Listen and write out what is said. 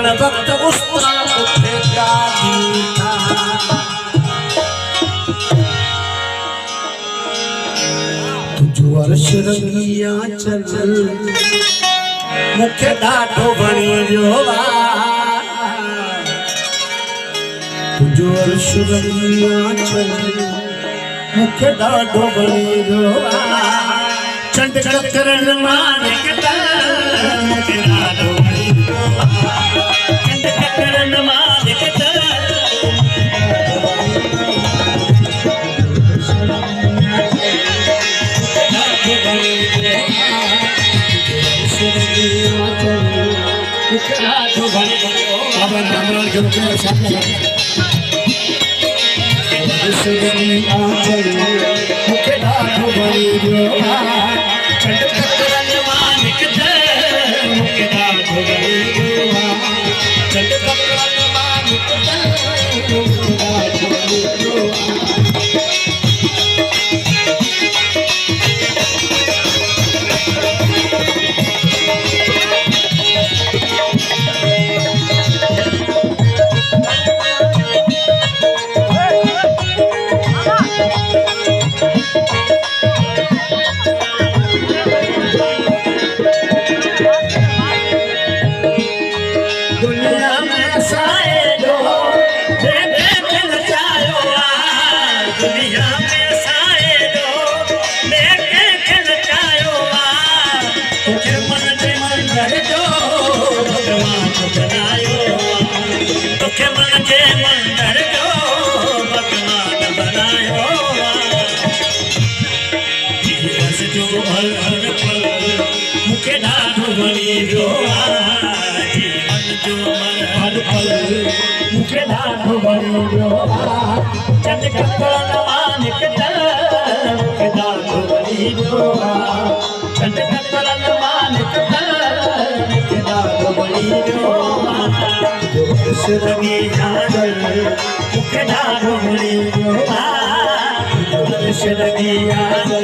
पण भक्त उस्ताद थे गाजी था तुझो अर्श रंगिया चल मुख्य डाटो बनी जोवा तुझो अर्श रंगिया चल मुख्य डाटो बनी जोवा चंड करण मानिक मुख्य डाटो बनी जोवा चंड करण मानिक Shall